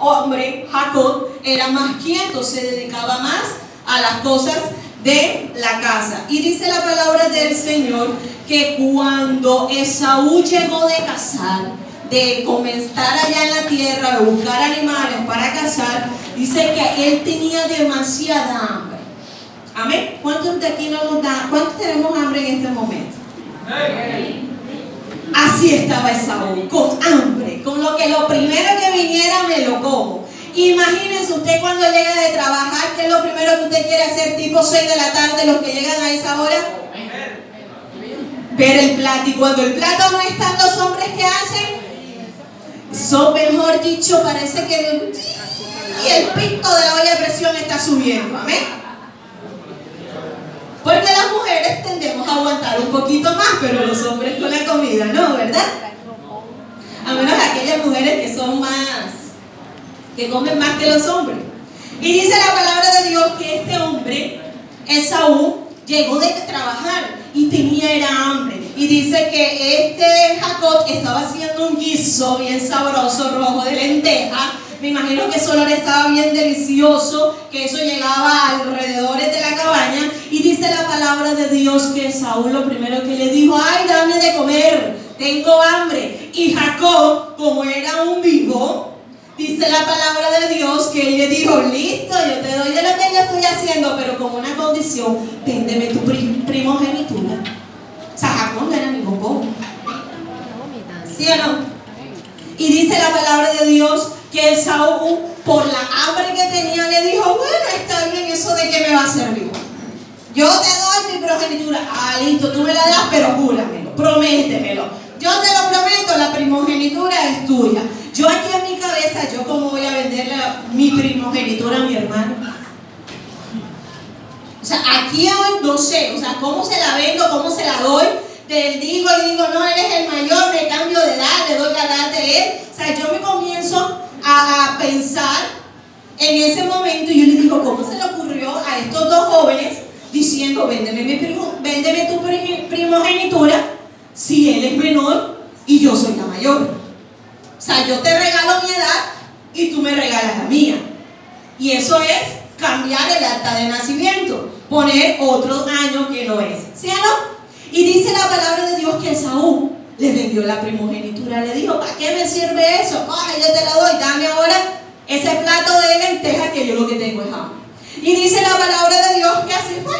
hombre, Jacob, era más quieto, se dedicaba más a las cosas de la casa. Y dice la palabra del Señor que cuando Esaú llegó de cazar, de comenzar allá en la tierra, de buscar animales para cazar, dice que él tenía demasiada hambre. Amén. ¿Cuántos de aquí no nos da? ¿Cuántos tenemos hambre en este momento? Así estaba Esaú, con hambre, con lo primero que viniera me lo como. Imagínense usted cuando llega de trabajar, ¿qué es lo primero que usted quiere hacer? Tipo 6 de la tarde, los que llegan a esa hora. Ver el plato. Y cuando el plato no están, los hombres que hacen, son, mejor dicho, parece que y el pito de la olla de presión está subiendo. Amén. Porque las mujeres tendemos a aguantar un poquito más, pero los hombres con la comida no, ¿verdad? A menos aquellas mujeres que son que comen más que los hombres. Y dice la palabra de Dios que este hombre, Esaú, llegó de trabajar y era hambre. Y dice que Jacob estaba haciendo un guiso bien sabroso, rojo de lenteja. Me imagino que ese olor estaba bien delicioso, que eso llegaba alrededor de la cabaña. Y dice la palabra de Dios que Saúl lo primero que le dijo: ay, dame de comer, tengo hambre. Y Jacob, como era un vivo, dice la palabra de Dios que él le dijo: listo, yo te doy de lo que yo estoy haciendo, pero con una condición: véndeme tu primogenitura. O sea, Jacob no era ningún pobre. ¿Sí o no? Y dice la palabra de Dios que Esaú, por la hambre que tenía, le dijo: bueno, está bien, ¿eso de qué me va a servir? Yo te doy mi primogenitura. Ah, listo, tú me la das, pero júramelo, prométemelo. Yo te lo prometo, la primogenitura es tuya. Yo aquí en mi cabeza, ¿yo cómo voy a venderle mi primogenitura a mi hermano? O sea, aquí hoy no sé, o sea, ¿cómo se la vendo? ¿Cómo se la doy? Te digo, no, eres el mayor, me cambio de edad, le doy la edad de él. O sea, yo me comienzo a pensar en ese momento y yo le digo: ¿cómo se le ocurrió a estos dos jóvenes diciendo: véndeme tu primogenitura si él es menor y yo soy la mayor? O sea, yo te regalo mi edad y tú me regalas la mía. Y eso es cambiar el acta de nacimiento, poner otro año que no es, ¿sí o no? Y dice la palabra de Dios que Esaú le vendió la primogenitura. Le dijo: ¿para qué me sirve eso? Coge, yo te la doy, dame ahora ese plato de lentejas que yo lo que tengo es hambre. Y dice la palabra de Dios que así fue.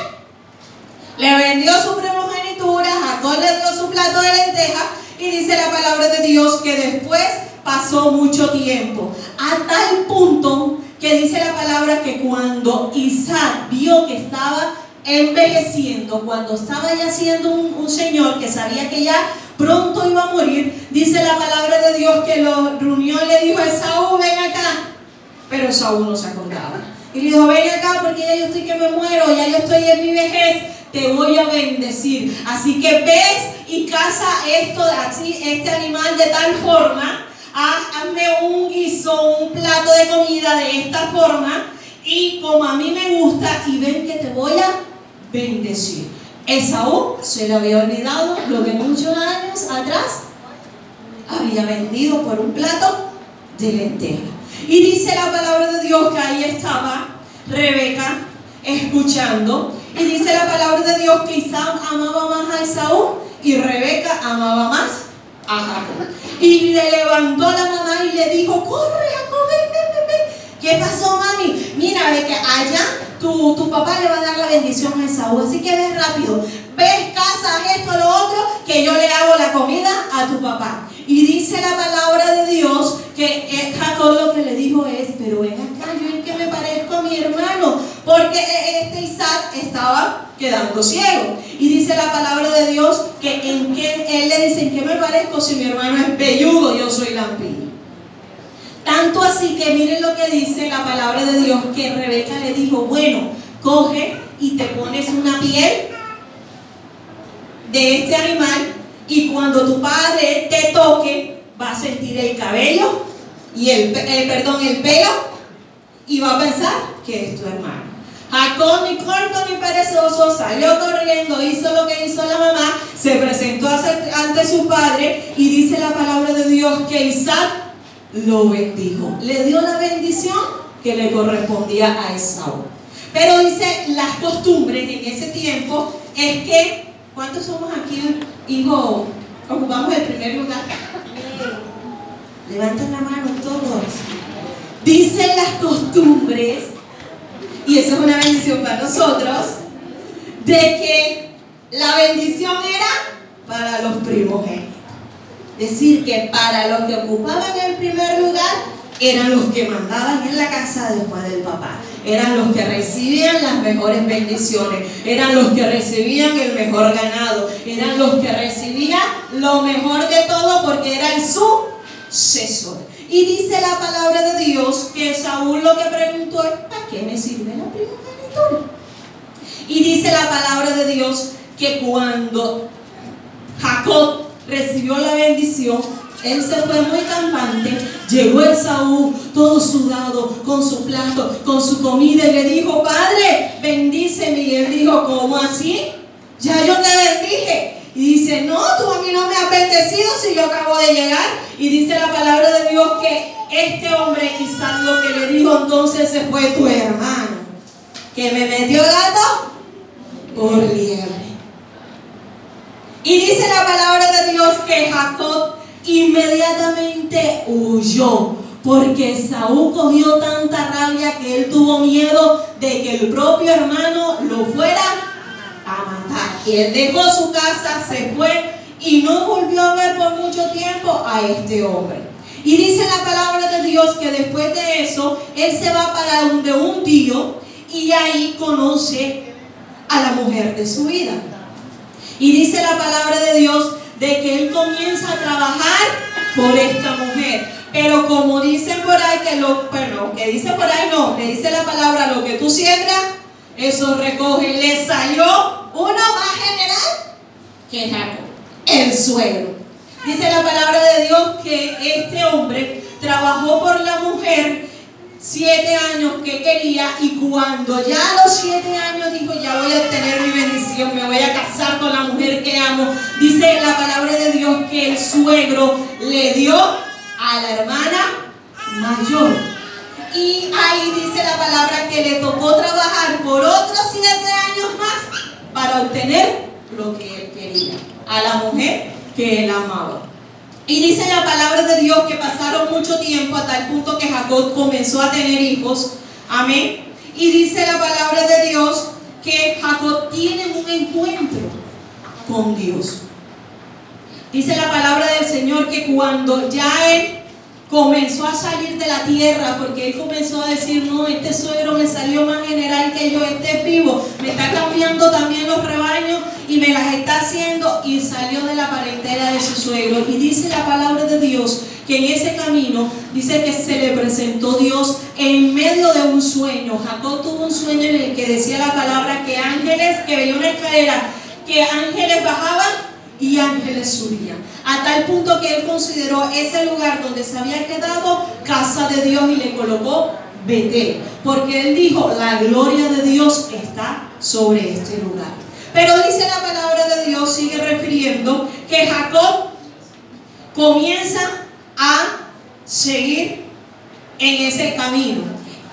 Le vendió su primogenitura, Jacob le dio su plato de lentejas. Y dice la palabra de Dios que después pasó mucho tiempo, a tal punto que dice la palabra que cuando Isaac vio que estaba envejeciendo, cuando estaba ya siendo un señor que sabía que ya pronto iba a morir, dice la palabra de Dios que lo reunió y le dijo: Esaú, ven acá. Pero Esaú no se acordaba y le dijo: ven acá porque ya yo estoy que me muero, ya yo estoy en mi vejez, te voy a bendecir, así que ves y caza este animal de tal forma, hazme un guiso, un plato de comida de esta forma, y como a mí me gusta, y ven que te voy a bendecir. Esaú se le había olvidado lo que muchos años atrás había vendido por un plato de lentejas. Y dice la palabra de Dios que ahí estaba Rebeca escuchando, y dice la palabra de Dios que Isaac amaba más a Esaú y Rebeca amaba más a Jacob. Y le levantó la mamá y le dijo: corre, Jacob, ven. ¿Qué pasó, mami? Mira, ve que allá tu papá le va a dar la bendición a Esaú, así que ves rápido, ves, casas, esto, lo otro, que yo le hago la comida a tu papá. Y dice la palabra de Dios que Jacob lo que le dijo es: pero ven acá, yo en qué me parezco a mi hermano, porque Isaac estaba quedando ciego. Y dice la palabra de Dios que él le dice: ¿en qué me parezco si mi hermano es velludo, yo soy lampiño? Tanto así que miren lo que dice la palabra de Dios, que Rebeca le dijo: bueno, coge y te pones una piel de este animal, y cuando tu padre te toque, va a sentir el cabello y el pelo, y va a pensar que es tu hermano. Jacob, ni corto ni perezoso, salió corriendo, hizo lo que hizo la mamá, se presentó ante su padre, y dice la palabra de Dios que Isaac lo bendijo. Le dio la bendición que le correspondía a Esaú. Pero dice, las costumbres en ese tiempo es que, ¿cuántos somos aquí, hijos? Ocupamos el primer lugar. Levanten la mano todos. Dicen las costumbres, y eso es una bendición para nosotros, de que la bendición era para los primogénitos. Es decir, que para los que ocupaban el primer lugar eran los que mandaban en la casa después del papá. Eran los que recibían las mejores bendiciones, eran los que recibían el mejor ganado, eran los que recibían lo mejor de todo porque era el sucesor. Y dice la palabra de Dios que Saúl lo que preguntó es: ¿para qué me sirve la primogenitura? Y dice la palabra de Dios que cuando Jacob recibió la bendición, él se fue muy campante. Llegó Esaú todo sudado, con su plato, con su comida, y le dijo: Padre, bendíceme. Y él dijo: ¿cómo así? Ya yo te bendije. Y dice: no, tú a mí no me has bendecido si yo acabo de llegar. Y dice la palabra de Dios que este hombre, quizás lo que le dijo entonces, se fue tu hermano, que me metió gato por liebre. Y dice la palabra de Dios que Jacob inmediatamente huyó, porque Esaú cogió tanta rabia que él tuvo miedo de que el propio hermano lo fuera a matar. Y él dejó su casa, se fue y no volvió a ver por mucho tiempo a este hombre. Y dice la palabra de Dios que después de eso él se va para donde un tío y ahí conoce a la mujer de su vida. Y dice la palabra de Dios de que él comienza a trabajar por esta mujer. Pero como dicen por ahí, que dice por ahí no, que dice la palabra: lo que tú siembras, eso recoge. Le salió uno más general que Jacob, el suegro. Dice la palabra de Dios que este hombre trabajó por la mujer 7 años que quería, y cuando ya a los 7 años dijo: ya voy a tener mi bendición, me voy a casar con la mujer que amo, dice la palabra de Dios que el suegro le dio a la hermana mayor. Y ahí dice la palabra que le tocó trabajar por otros 7 años más para obtener lo que él quería, a la mujer que él amaba. Y dice la palabra de Dios que pasaron mucho tiempo a tal punto que Jacob comenzó a tener hijos. Amén. Y dice la palabra de Dios que Jacob tiene un encuentro con Dios. Dice la palabra del Señor que cuando ya él comenzó a salir de la tierra, porque él comenzó a decir: no, este suegro me salió más general que yo, este es vivo, me está cambiando también los rebaños y me las está haciendo, y salió de la parentela de su suegro. Y dice la palabra de Dios que en ese camino dice que se le presentó Dios en medio de un sueño. Jacob tuvo un sueño en el que decía la palabra que ángeles, que veía una escalera, que ángeles bajaban y ángeles subían, a tal punto que él consideró ese lugar donde se había quedado casa de Dios y le colocó Betel, porque él dijo: la gloria de Dios está sobre este lugar. Pero dice la palabra de Dios, sigue refiriendo que Jacob comienza a seguir en ese camino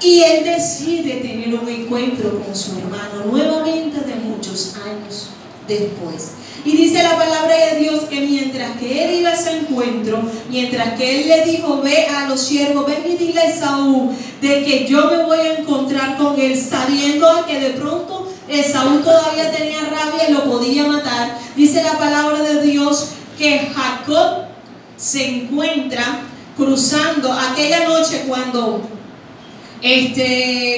y él decide tener un encuentro con su hermano nuevamente de muchos años después. Y dice la palabra de Dios que mientras que él iba a ese encuentro, mientras que él le dijo: ve a los siervos, ven y dile a Esaú de que yo me voy a encontrar con él, sabiendo que de pronto Esaú todavía tenía rabia y lo podía matar. Dice la palabra de Dios que Jacob se encuentra cruzando aquella noche cuando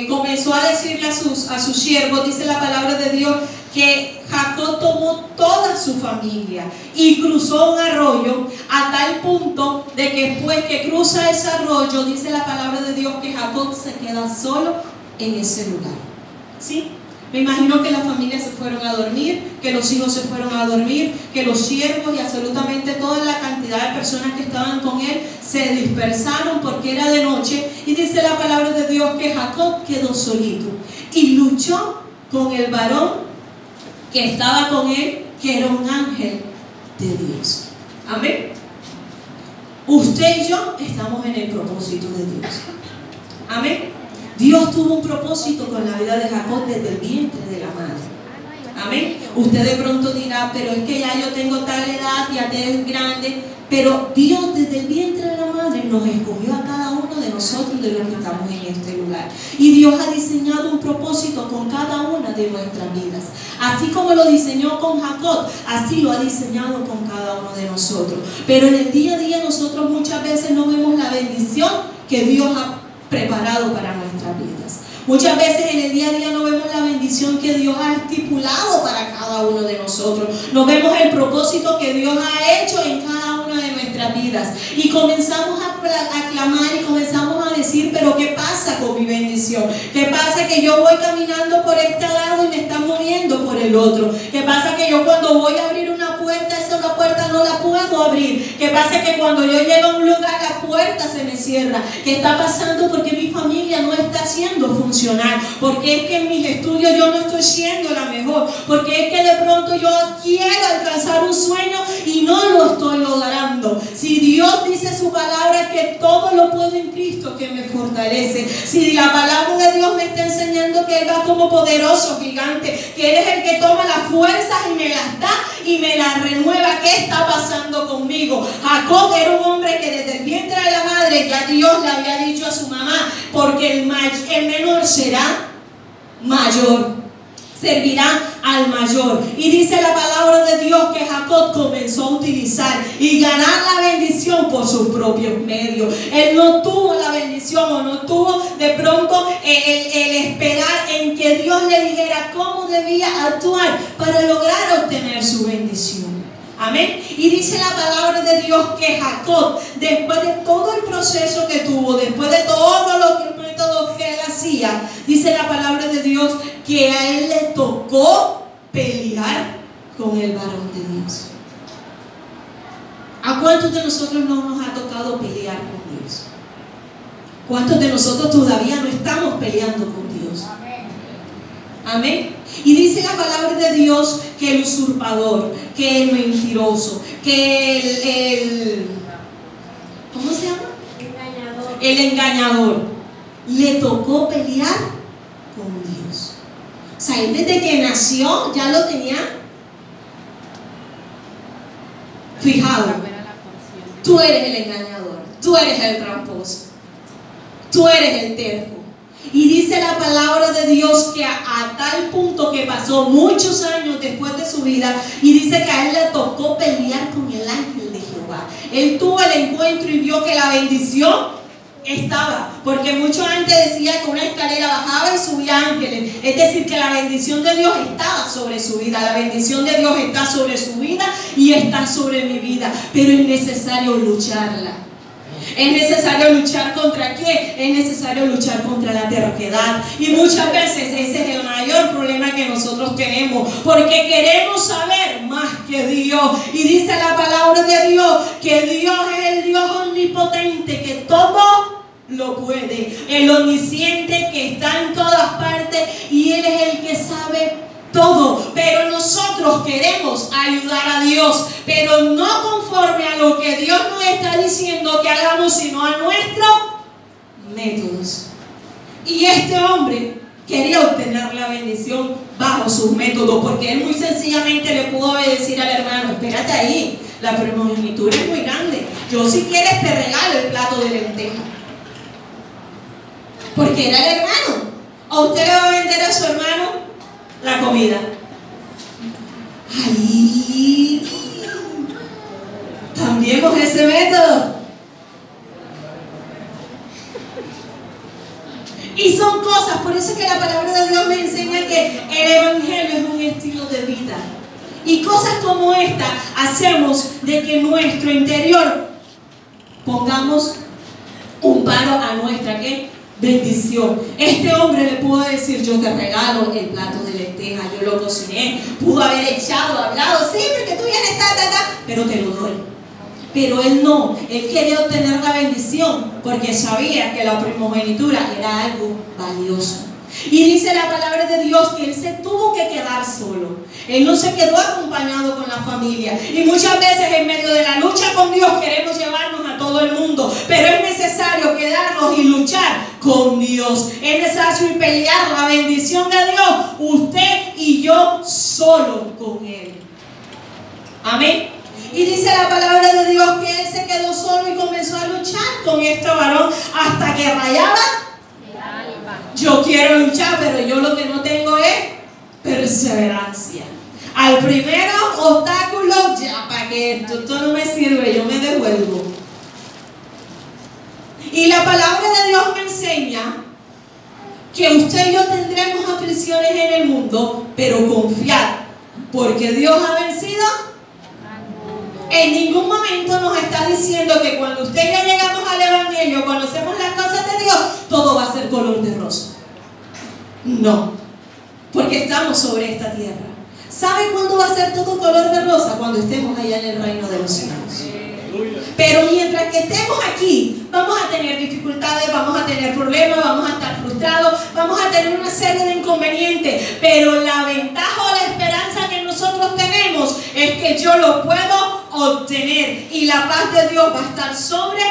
comenzó a decirle a sus siervos, dice la palabra de Dios que Jacob tomó toda su familia y cruzó un arroyo, a tal punto de que después que cruza ese arroyo, dice la palabra de Dios que Jacob se queda solo en ese lugar. ¿Sí? Me imagino que las familias se fueron a dormir, que los hijos se fueron a dormir, que los siervos y absolutamente toda la cantidad de personas que estaban con él se dispersaron porque era de noche. Y dice la palabra de Dios que Jacob quedó solito y luchó con el varón que estaba con él, que era un ángel de Dios. Amén. usted y yo estamos en el propósito de Dios. Amén. Dios tuvo un propósito con la vida de Jacob desde el vientre de la madre. Amén. Usted de pronto dirá, pero es que ya yo tengo tal edad, ya es grande. Pero Dios desde el vientre de la madre nos escogió a cada uno de nosotros, de los que estamos en este lugar. Y Dios ha diseñado un propósito con cada una de nuestras vidas. Así como lo diseñó con Jacob, así lo ha diseñado con cada uno de nosotros. Pero en el día a día nosotros muchas veces no vemos la bendición que Dios ha preparado para nuestras vidas. Muchas veces en el día a día no vemos la bendición que Dios ha estipulado para cada uno de nosotros. No vemos el propósito que Dios ha hecho en cada una de nuestras vidas. Y comenzamos a clamar y comenzamos a decir, pero ¿qué pasa con mi bendición? ¿Qué pasa que yo voy caminando por este lado y me están moviendo por el otro? ¿Qué pasa que yo cuando voy a abrir una puerta, esa puerta no la puedo abrir? ¿Qué pasa que cuando yo llego a un lugar la puerta se me cierra? ¿Qué está pasando? Porque mi familia no está siendo funcional, porque es que en mis estudios yo no estoy siendo la mejor, porque es que de pronto yo quiero alcanzar un sueño y no lo estoy logrando. Si Dios dice su palabra que todo lo puedo en Cristo que me fortalece, si la palabra de Dios me está enseñando que Él va como poderoso gigante, que Él es el que toma las fuerzas y me las da y me las renueva, ¿qué está pasando conmigo? Jacob era un hombre que desde el vientre de la madre ya Dios le había dicho a su mamá, porque el menor será mayor, servirá al mayor. Y dice la palabra de Dios que Jacob comenzó a utilizar y ganar la bendición por sus propios medios. Él no tuvo la bendición o no tuvo de pronto el esperar en que Dios le dijera cómo debía actuar para lograr obtener su bendición. Amén. Y dice la palabra de Dios que Jacob, después de todo el proceso que tuvo, después de todos los métodos que él hacía, dice la palabra de Dios que a él le tocó pelear con el varón de Dios. ¿A cuántos de nosotros no nos ha tocado pelear con Dios? ¿Cuántos de nosotros todavía no estamos peleando con Dios? Amén. Y dice la palabra de Dios que el usurpador, que el mentiroso, que el ¿cómo se llama? El engañador le tocó pelear con Dios. O sea, él desde que nació ya lo tenía fijado. Tú eres el engañador, tú eres el tramposo, tú eres el terco. Y dice la palabra de Dios que a tal punto que pasó muchos años después de su vida, y dice que a él le tocó pelear con el ángel de Jehová. Él tuvo el encuentro y vio que la bendición estaba, porque mucho antes decía que una escalera bajaba y subía ángeles, es decir, que la bendición de Dios estaba sobre su vida. La bendición de Dios está sobre su vida y está sobre mi vida, pero es necesario lucharla. Es necesario luchar ¿contra qué? Es necesario luchar contra la terquedad. Y muchas veces ese es el mayor problema que nosotros tenemos, porque queremos saber más que Dios. Y dice la palabra de Dios que Dios es el Dios omnipotente, que todo lo puede, el omnisciente que está en todas partes, y Él es el que sabe todo. Pero nosotros queremos ayudar a Dios, pero no conforme a lo que Dios nos está diciendo que hagamos, sino a nuestros métodos. Y este hombre quería obtener la bendición bajo sus métodos, porque él muy sencillamente le pudo decir al hermano: espérate ahí, la primogenitura es muy grande, yo si quieres te regalo el plato de lenteja, porque era el hermano. ¿O usted le va a vender a su hermano la comida? ¡Ay! Cambiemos ese método. Y son cosas, por eso es que la palabra de Dios me enseña que el evangelio es un estilo de vida. Y cosas como esta hacemos de que nuestro interior pongamos un paro a nuestra bendición. Este hombre le pudo decir: yo te regalo el plato de lenteja, yo lo cociné. Pudo haber hablado, sí, porque tú vienes, pero te lo doy. Pero él no, él quería obtener la bendición porque sabía que la primogenitura era algo valioso. Y dice la palabra de Dios que él se tuvo que quedar solo. Él no se quedó acompañado con la familia. Y muchas veces en medio de la lucha con Dios queremos llevarnos a todo el mundo. Pero es necesario quedarnos y luchar con Dios. Es necesario pelear la bendición de Dios, usted y yo solo con Él. Amén. Y dice la palabra de Dios que él se quedó solo y comenzó a luchar con este varón hasta que rayaba. Yo quiero luchar, pero yo lo que no tengo es perseverancia. Al primero obstáculo, ya, para que esto no me sirve, yo me devuelvo. Y la palabra de Dios me enseña que usted y yo tendremos aflicciones en el mundo, pero confiar, porque Dios ha vencido. En ningún momento nos está diciendo que cuando usted y yo llegamos al Evangelio, conocemos las cosas de Dios, todo va a ser color de rosa. No, porque estamos sobre esta tierra. ¿Sabe cuándo va a ser todo color de rosa? Cuando estemos allá en el reino de los cielos. Pero mientras que estemos aquí, vamos a tener dificultades, vamos a tener problemas, vamos a estar frustrados, vamos a tener una serie de inconvenientes. Pero la ventaja o la esperanza que nosotros tenemos es que yo lo puedo obtener y la paz de Dios va a estar sobre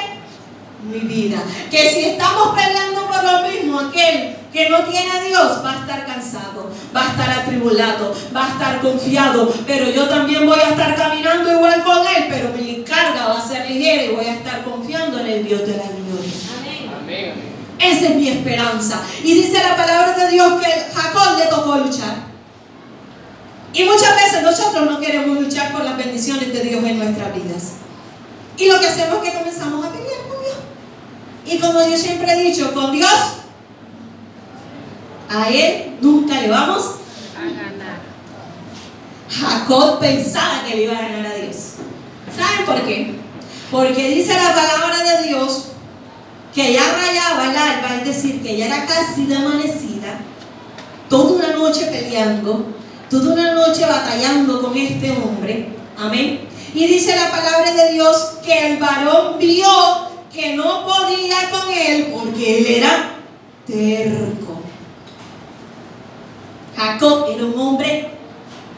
mi vida. Que si estamos peleando por lo mismo, aquel que no tiene a Dios va a estar cansado, va a estar atribulado, va a estar confiado, pero yo también voy a estar caminando igual con él, pero mi carga va a ser ligera y voy a estar confiando en el Dios de la gloria. Amén. Esa es mi esperanza. Y dice la palabra de Dios que a Jacob le tocó luchar. Y muchas veces nosotros no queremos luchar por las bendiciones de Dios en nuestras vidas. Y lo que hacemos es que comenzamos a pelear con Dios. Y como yo siempre he dicho, con Dios, a Él nunca le vamos a ganar. Jacob pensaba que le iba a ganar a Dios. ¿Saben por qué? Porque dice la palabra de Dios que ya rayaba el alba, es decir, que ya era casi de amanecida, toda una noche peleando, toda una noche batallando con este hombre. Amén. Y dice la palabra de Dios que el varón vio que no podía con él porque él era terco. Jacob era un hombre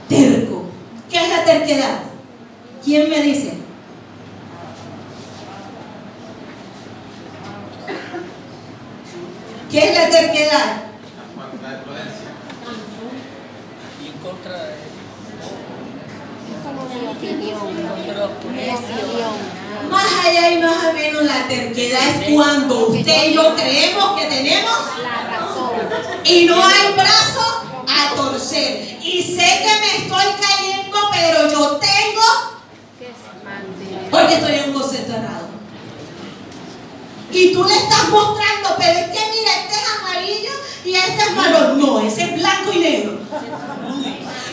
terco. ¿Qué es la terquedad? ¿Quién me dice? ¿Qué es la terquedad? Más allá y más o menos la terquedad es cuando usted y yo creemos que tenemos la razón y no hay brazo a torcer. Y sé que me estoy cayendo, pero yo tengo porque estoy en un gozo cerrado. Y tú le estás mostrando, pero es que mira, este es amarillo y este es marrón. No, ese es blanco y negro.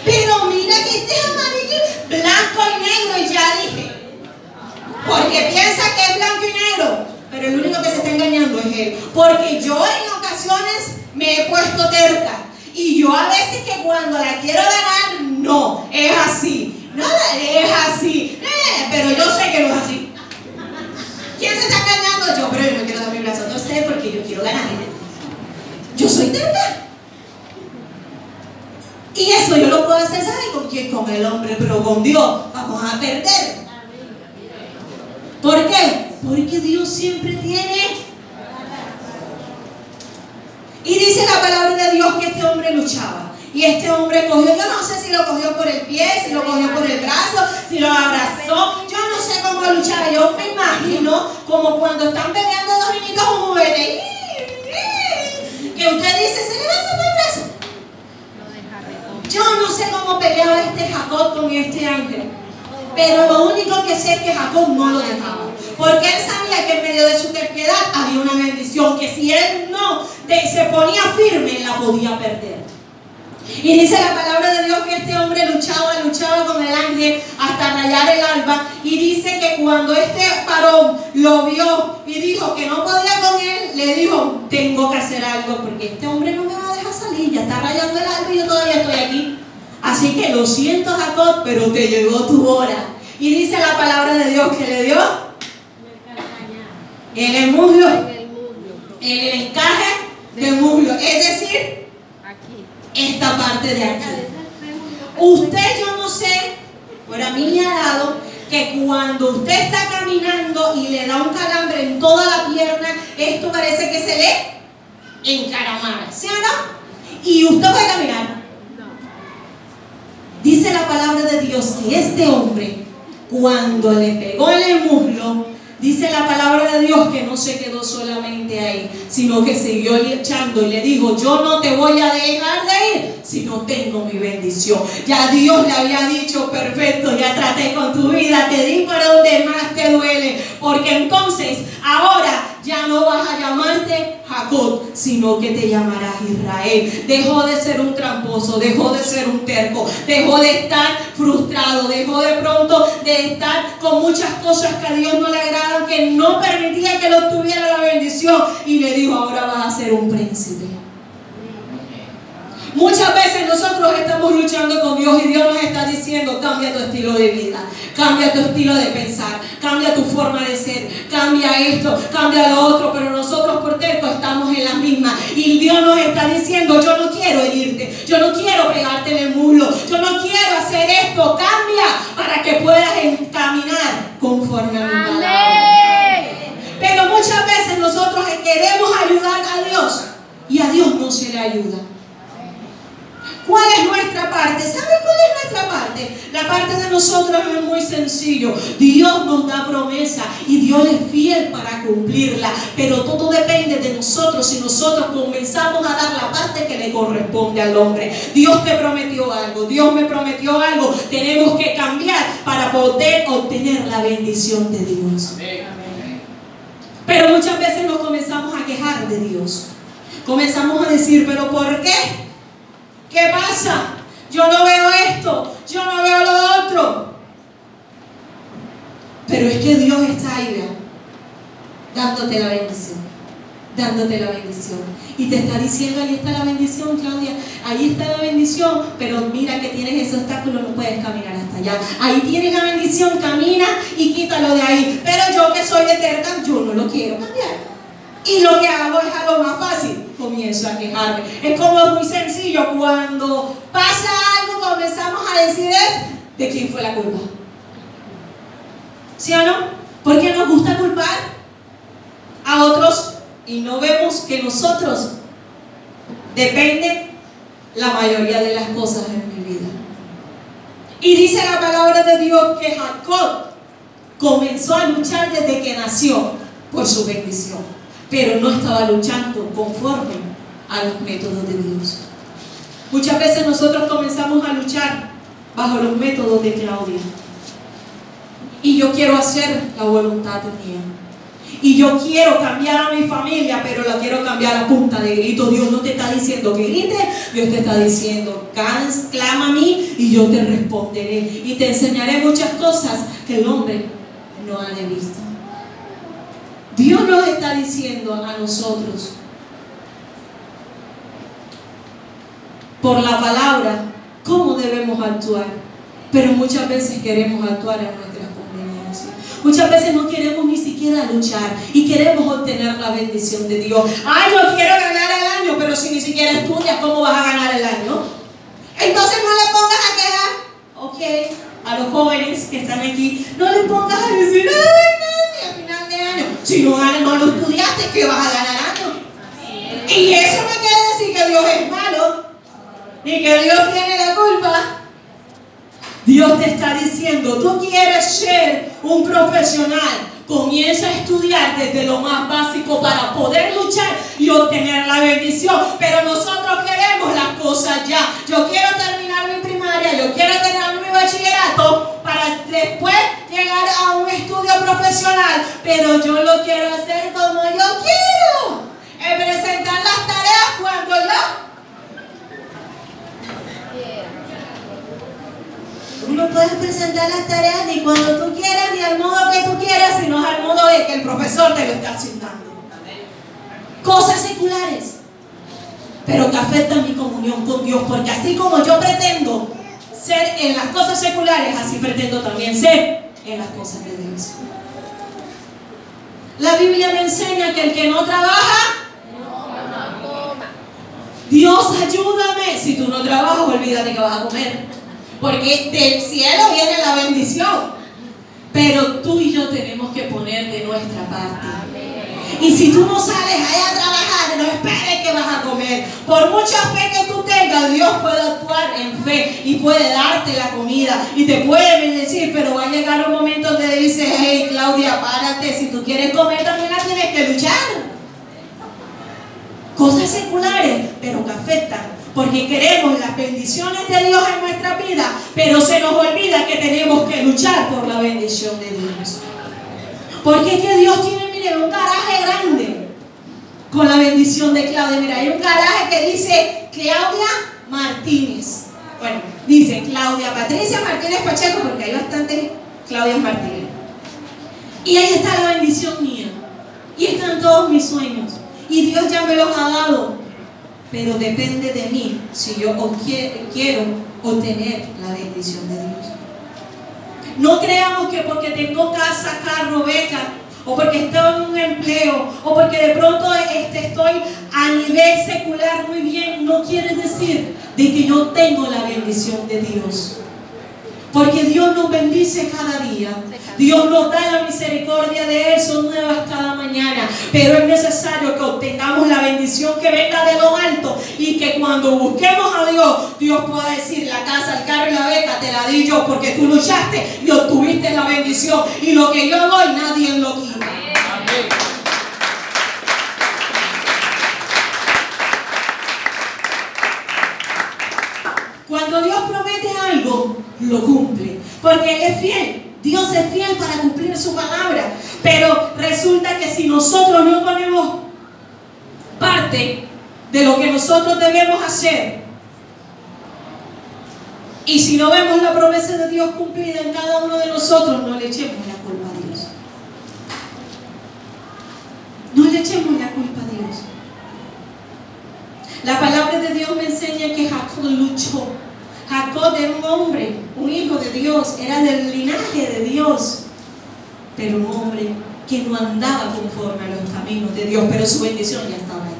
Pero mira que este es amarillo, blanco y negro, y ya dije. Porque piensa que es blanco y negro, pero el único que se está engañando es él. Porque yo en ocasiones me he puesto terca. Y yo a veces que cuando la quiero ganar, no, es así. No, es así. Pero yo sé que no es así. ¿Quién se está engañando? Yo, pero yo no quiero dar mi brazo. No sé, porque yo quiero ganar. Yo soy terca. Y eso yo lo puedo hacer, ¿sabe con quién? Con el hombre, pero con Dios vamos a perder. ¿Por qué? Porque Dios siempre tiene. Y dice la palabra de Dios que este hombre luchaba. Y este hombre cogió, yo no sé si lo cogió por el pie, si lo cogió por el brazo, si lo abrazó. Yo no sé cómo luchaba. Yo me imagino como cuando están peleando dos niñitos jóvenes. Que usted dice, se le va a hacer el brazo. Yo no sé cómo peleaba este Jacob con este ángel. Pero lo único que sé es que Jacob no lo dejaba. Porque él sabía que en medio de su terquedad había una bendición. Que si él no se ponía firme, él la podía perder. Y dice la palabra de Dios que este hombre luchaba con el ángel hasta rayar el alba. Y dice que cuando este varón lo vio y dijo que no podía con él, le dijo, tengo que hacer algo porque este hombre no me va a dejar salir. Ya está rayando el alba y yo todavía estoy aquí. Así que lo siento, Jacob, pero te llegó tu hora. Y dice la palabra de Dios que le dio en el muslo, en el encaje del muslo. Es decir, esta parte de aquí. Usted, yo no sé, pero a mí me ha dado que cuando usted está caminando y le da un calambre en toda la pierna, esto parece que se le encaramara, ¿sí o no? Y usted puede caminar. Dice la palabra de Dios que este hombre, cuando le pegó en el muslo, dice la palabra de Dios que no se quedó solamente ahí, sino que siguió echando y le dijo: yo no te voy a dejar de ir si no tengo mi bendición. Ya Dios le había dicho: perfecto, ya traté con tu vida, te di para donde más te duele, porque entonces ahora ya no vas a llamarte Jacob, sino que te llamarás Israel. Dejó de ser un tramposo, dejó de ser un terco, dejó de estar frustrado, dejó de pronto de estar con muchas cosas que a Dios no le agradan, que no permitía que lo tuviera la bendición, y le dijo: ahora vas a ser un príncipe. Muchas veces nosotros estamos luchando con Dios y Dios nos está diciendo: cambia tu estilo de vida, cambia tu estilo de pensar, cambia tu forma de ser, cambia esto, cambia lo otro, pero nosotros por terco estamos en la misma, y Dios nos está diciendo: yo no quiero herirte, yo no quiero pegarte en el muslo, yo no quiero hacer esto, cambia para que puedas caminar conforme a mi palabra. Pero muchas veces nosotros queremos ayudar a Dios y a Dios no se le ayuda. ¿Cuál es nuestra parte? ¿Saben cuál es nuestra parte? La parte de nosotros es muy sencillo. Dios nos da promesa y Dios es fiel para cumplirla, pero todo depende de nosotros. Si nosotros comenzamos a dar la parte que le corresponde al hombre. Dios te prometió algo, Dios me prometió algo, tenemos que cambiar para poder obtener la bendición de Dios. Pero muchas veces nos comenzamos a quejar de Dios. Comenzamos a decir: ¿pero por qué? ¿Qué pasa? Yo no veo esto, yo no veo lo otro. Pero es que Dios está ahí, ¿verdad? Dándote la bendición, dándote la bendición. Y te está diciendo: ahí está la bendición, Claudia, ahí está la bendición, pero mira que tienes ese obstáculo, no puedes caminar hasta allá. Ahí tienes la bendición, camina y quítalo de ahí. Pero yo, que soy de terca, yo no lo quiero cambiar. Y lo que hago es algo más fácil, comienzo a quejarme. Es como muy sencillo, cuando pasa algo comenzamos a decir: ¿de quién fue la culpa? ¿Sí o no? Porque nos gusta culpar a otros y no vemos que nosotros depende la mayoría de las cosas en mi vida. Y dice la palabra de Dios que Jacob comenzó a luchar desde que nació por su bendición, pero no estaba luchando conforme a los métodos de Dios. Muchas veces nosotros comenzamos a luchar bajo los métodos de Claudia. Y yo quiero hacer la voluntad mía. Y yo quiero cambiar a mi familia, pero la quiero cambiar a punta de grito. Dios no te está diciendo que grites, Dios te está diciendo: clama a mí y yo te responderé. Y te enseñaré muchas cosas que el hombre no ha de visto. Dios nos está diciendo a nosotros por la palabra cómo debemos actuar, pero muchas veces queremos actuar a nuestras conveniencias. Muchas veces no queremos ni siquiera luchar y queremos obtener la bendición de Dios. Yo quiero ganar el año, pero si ni siquiera estudias, ¿cómo vas a ganar el año? Entonces no le pongas a quejar. Ok, a los jóvenes que están aquí, no le pongas a decir: ay, no, a final de año. Si no lo estudiaste, ¿qué vas a ganar año? Y eso no quiere decir que Dios es malo, ni que Dios tiene la culpa. Dios te está diciendo: tú quieres ser un profesional, comienza a estudiar desde lo más básico para poder luchar y obtener la bendición. Pero nosotros queremos las cosas ya. Yo quiero terminar mi primaria, yo quiero terminar mi bachillerato para después llegar a un estudio profesional, pero yo lo quiero hacer como yo quiero. Presentar las tareas cuando yo. Tú no puedes presentar las tareas ni cuando tú quieras, ni al modo que tú quieras, sino al modo de que el profesor te lo está asignando. Cosas seculares, pero que afectan mi comunión con Dios, porque así como yo pretendo ser en las cosas seculares, así pretendo también ser en las cosas de Dios. La Biblia me enseña que el que no trabaja, Dios ayúdame. Si tú no trabajas, olvídate que vas a comer. Porque del cielo viene la bendición. Pero tú y yo tenemos que poner de nuestra parte. Y si tú no sales allá a trabajar, no esperes que vas a comer. Por mucha fe que tú tengas, Dios puede actuar en fe y puede darte la comida y te puede bendecir, pero va a llegar un momento donde dice: hey, Claudia, párate, si tú quieres comer también la tienes que luchar. Cosas seculares, pero que afectan. Porque queremos las bendiciones de Dios en nuestra vida, pero se nos olvida que tenemos que luchar por la bendición de Dios. Porque es que Dios tiene, mire, un garaje grande con la bendición de Claudia. Mira, hay un garaje que dice Claudia Martínez. Bueno, dice Claudia Patricia Martínez Pacheco, porque hay bastantes Claudias Martínez. Y ahí está la bendición mía. Y están todos mis sueños. Y Dios ya me los ha dado. Pero depende de mí si yo quiero obtener la bendición de Dios. No creamos que porque tengo casa, carro, beca, o porque estoy en un empleo, o porque de pronto estoy a nivel secular muy bien, no quiere decir de que yo tengo la bendición de Dios. Porque Dios nos bendice cada día. Dios nos da la misericordia de Él, son nuevas cada mañana. Pero es necesario que obtengamos la bendición que venga de lo alto. Y que cuando busquemos a Dios, Dios pueda decir: la casa, el carro y la beca te la di yo, porque tú luchaste y obtuviste la bendición. Y lo que yo doy, nadie lo quita. Amén. Cuando Dios promete algo, lo cumple. Porque Él es fiel. Dios es fiel para cumplir su palabra. Pero resulta que si nosotros no ponemos parte de lo que nosotros debemos hacer, y si no vemos la promesa de Dios cumplida en cada uno de nosotros, no le echemos la culpa a Dios. No le echemos la culpa a Dios. La palabra de Dios me enseña que Jacob luchó. Jacob era un hombre, un hijo de Dios, era del linaje de Dios, pero un hombre que no andaba conforme a los caminos de Dios, pero su bendición ya estaba ahí.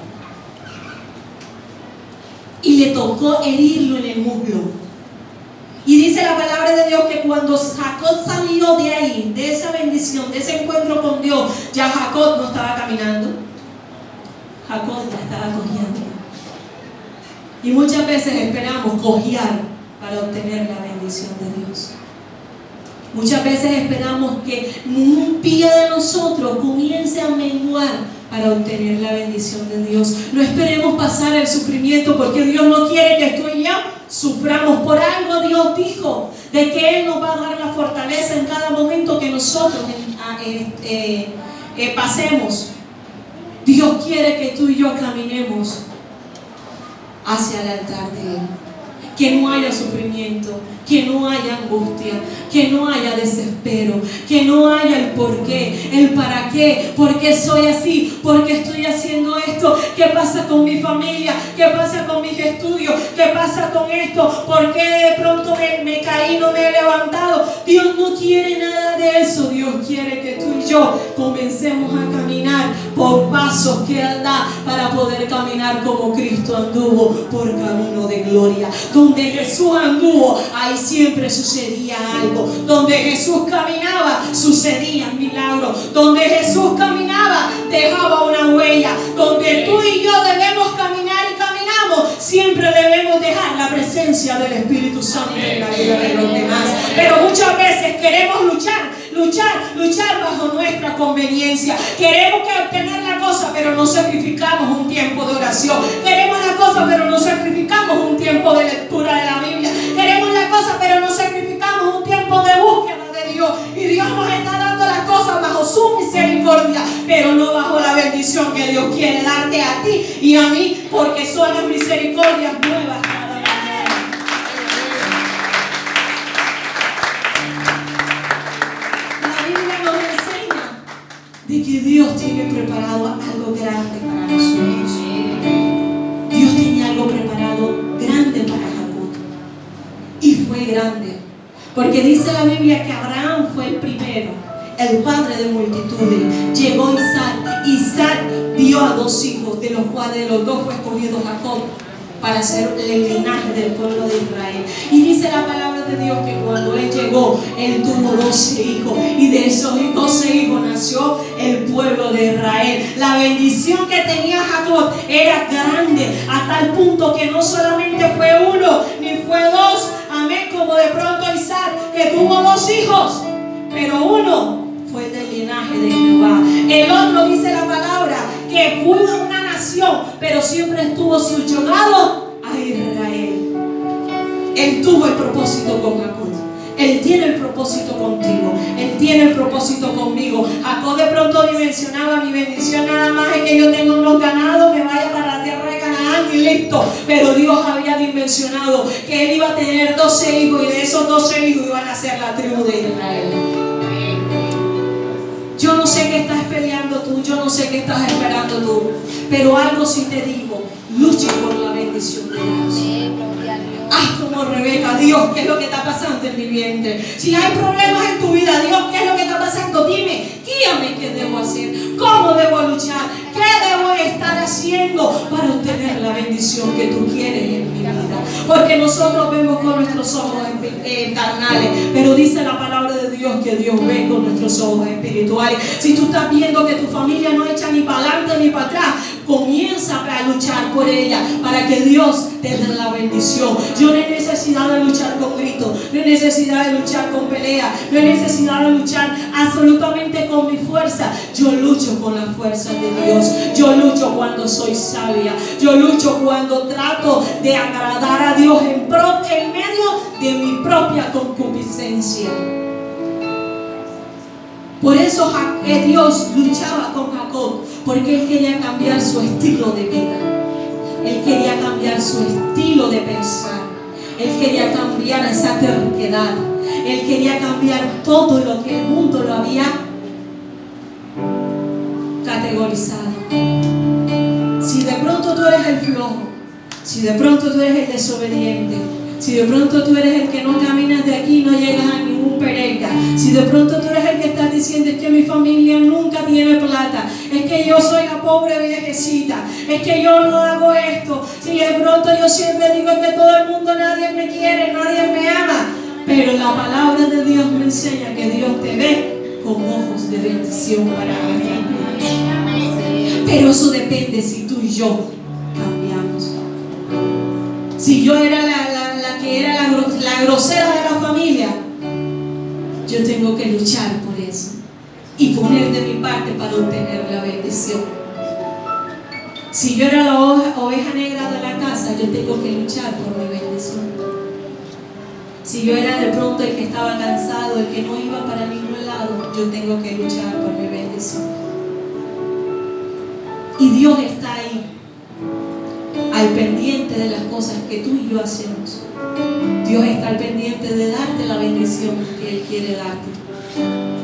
Y le tocó herirlo en el muslo. Y dice la palabra de Dios que cuando Jacob salió de ahí, de esa bendición, de ese encuentro con Dios, ya Jacob no estaba caminando, Jacob ya estaba cojeando. Y muchas veces esperamos cojear para obtener la bendición de Dios. Muchas veces esperamos que un pie de nosotros comience a menguar para obtener la bendición de Dios. No esperemos pasar el sufrimiento, porque Dios no quiere que tú y yo suframos. Por algo Dios dijo de que Él nos va a dar la fortaleza en cada momento que nosotros pasemos. Dios quiere que tú y yo caminemos hacia el altar de Él. Que no haya sufrimiento, que no haya angustia, que no haya desespero, que no haya el por qué, el para qué, por qué soy así, por qué estoy haciendo esto, qué pasa con mi familia, qué pasa con mis estudios, qué pasa con esto, por qué de pronto me caí, no me he levantado. Dios no quiere nada de eso. Dios quiere que tú y yo comencemos a caminar por pasos que Él da para poder caminar como Cristo anduvo por camino de gloria. Donde Jesús anduvo, ahí siempre sucedía algo. Donde Jesús caminaba, sucedían milagros. Donde Jesús caminaba, dejaba una huella. Donde tú y yo debemos caminar y caminamos, siempre debemos dejar la presencia del Espíritu Santo en la vida de los demás. Pero muchas veces queremos luchar bajo nuestra conveniencia. Queremos obtener la cosa, pero no sacrificamos un tiempo de oración. Queremos la cosa, pero no sacrificamos un tiempo de lectura de la Biblia. Queremos la cosa, pero no sacrificamos un tiempo de búsqueda de Dios. Y Dios nos está dando las cosas bajo su misericordia, pero no bajo la bendición que Dios quiere darte a ti y a mí, porque son las misericordias nuevas cada mañana. La Biblia nos enseña de que Dios tiene preparado algo grande para nosotros. Dios tenía algo preparado grande para Jacob, y fue grande, porque dice la Biblia que Abraham fue el primero, el padre de multitudes. Llegó Isaac dio a 2 hijos, de los cuales de los 2 fue escogido Jacob. para ser el linaje del pueblo de Israel. Y dice la palabra de Dios que cuando él llegó, él tuvo 12 hijos, y de esos 12 hijos nació el pueblo de Israel. La bendición que tenía Jacob era grande, a tal punto que no solamente fue uno ni fue dos, amén, como de pronto Isaac, que tuvo 2 hijos, pero uno fue el del linaje de Jehová. El otro, dice la palabra, que fue una nación, pero siempre estuvo subyugado a Israel. Él tuvo el propósito con Jacob. Él tiene el propósito contigo. Él tiene el propósito conmigo. Jacob de pronto dimensionaba: mi bendición nada más es que yo tenga unos ganados, me vaya para la tierra de Canaán y listo. Pero Dios había dimensionado que él iba a tener 12 hijos, y de esos 12 hijos iban a ser la tribu de Israel. Yo no sé qué estás peleando tú, yo no sé qué estás esperando tú, pero algo sí te digo: lucha por la bendición de Dios. Haz como Rebeca: Dios, ¿qué es lo que está pasando en mi vientre? Si hay problemas en tu vida, Dios, ¿qué es lo que está pasando? Dime, guíame, ¿qué debo hacer? ¿Cómo debo luchar? ¿Qué debo estar haciendo para obtener la bendición que tú quieres en mi vida? Porque nosotros vemos con nuestros ojos carnales, pero dice la palabra de Dios que Dios ve con nuestros ojos espirituales. Si tú estás viendo que tu familia no echa ni para adelante ni para atrás, comienza a luchar por ella para que Dios te dé la bendición. Yo no hay necesidad de luchar con gritos, no hay necesidad de luchar con pelea, no hay necesidad de luchar absolutamente con mi fuerza. Yo lucho con la fuerza de Dios. Yo lucho cuando soy sabia. Yo lucho cuando trato de agradar a Dios en medio de mi propia concupiscencia. Por eso Dios luchaba con Jacob, porque él quería cambiar su estilo de vida. Él quería cambiar su estilo de pensar. Él quería cambiar esa terquedad. Él quería cambiar todo lo que el mundo lo había categorizado. Si de pronto tú eres el flojo, si de pronto tú eres el desobediente, si de pronto tú eres el que no caminas de aquí y no llegas a ningún pereca, si de pronto tú eres el que está diciendo: es que mi familia nunca tiene plata, es que yo soy la pobre viejecita, es que yo no hago esto, si de pronto yo siempre digo que todo el mundo, nadie me quiere, nadie me ama, pero la palabra de Dios me enseña que Dios te ve con ojos de bendición para ti. Pero eso depende si tú y yo cambiamos. Si yo era la que era la grosera de la familia, yo tengo que luchar por eso y poner de mi parte para obtener la bendición. Si yo era la oveja negra de la casa, yo tengo que luchar por mi bendición. Si yo era de pronto el que estaba cansado, el que no iba para ningún lado, yo tengo que luchar por mi bendición. Y Dios está ahí, al pendiente de las cosas que tú y yo hacemos. Dios está al pendiente de darte la bendición que Él quiere darte.